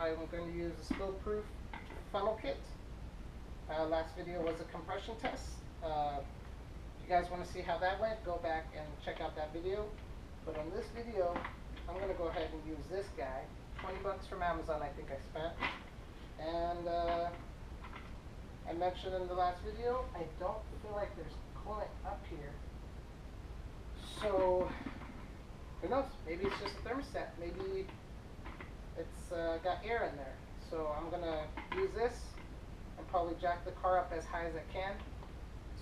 I'm going to use a spill-proof funnel kit. Last video was a compression test. If you guys want to see how that went, go back and check out that video. But on this video, I'm going to go ahead and use this guy. 20 bucks from Amazon, I think I spent. And I mentioned in the last video, I don't feel like there's coolant up here. So, who knows? Maybe it's just a thermostat. Maybe it's got air in there. So I'm going to use this and probably jack the car up as high as I can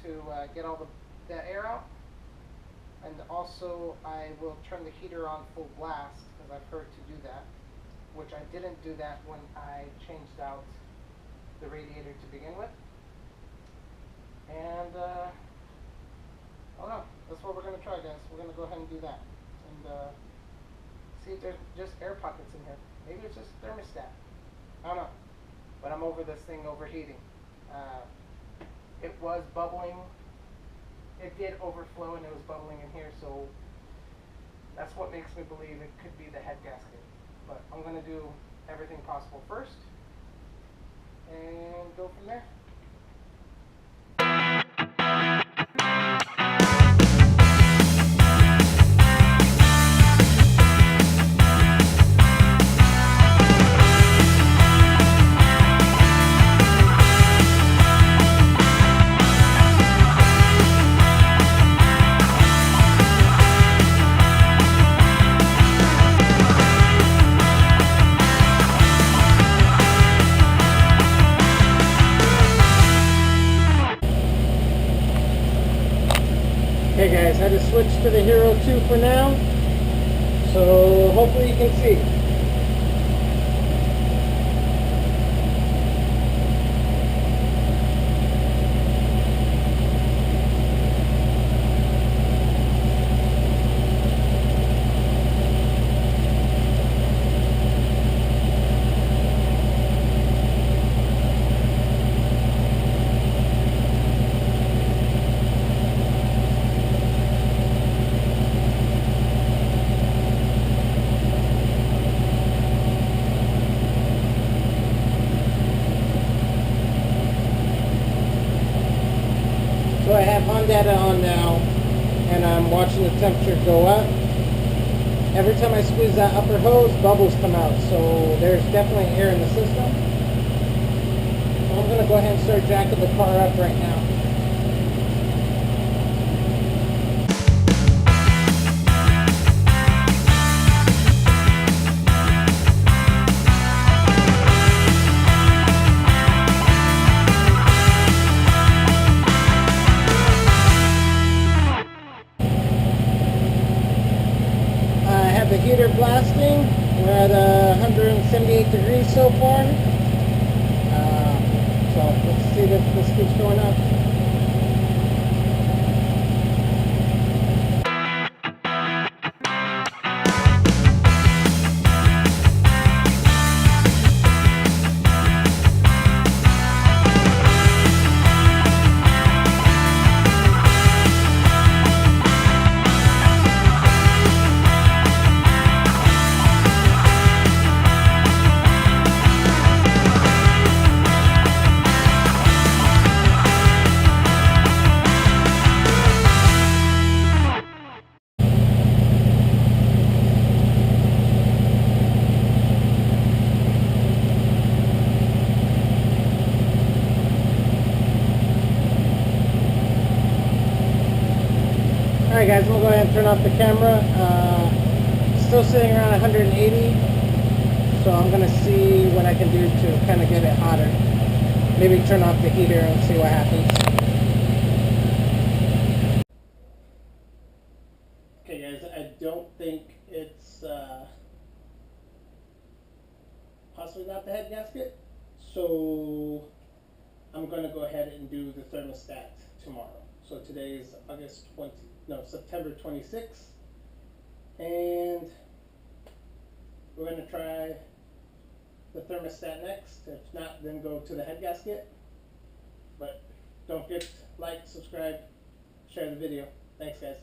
to get all the air out. And also I will turn the heater on full blast, because I've heard to do that, which I didn't do that when I changed out the radiator to begin with. And I don't know, that's what we're going to try, guys. We're going to go ahead and do that and see if there's just air pockets in here. Maybe it's just a thermostat. I don't know, but I'm over this thing overheating. It was bubbling. It did overflow and it was bubbling in here, so that's what makes me believe it could be the head gasket. But I'm going to do everything possible first and go from there. Okay guys, I had to switch to the Hero 2 for now, so hopefully you can see. So I have Hondata on now, and I'm watching the temperature go up. Every time I squeeze that upper hose, bubbles come out, so there's definitely air in the system. So I'm going to go ahead and start jacking the car up right now. The heater blasting. We're at 178 degrees so far. So let's see if this keeps going up. Alright guys, we'll go ahead and turn off the camera. Still sitting around 180, so I'm going to see what I can do to kind of get it hotter. Maybe turn off the heater and see what happens. Okay guys, I don't think it's possibly not the head gasket, so I'm going to go ahead and do the thermostat tomorrow. So today is September 26th, and we're going to try the thermostat next. If not, then go to the head gasket. But don't forget to like, subscribe, share the video. Thanks guys.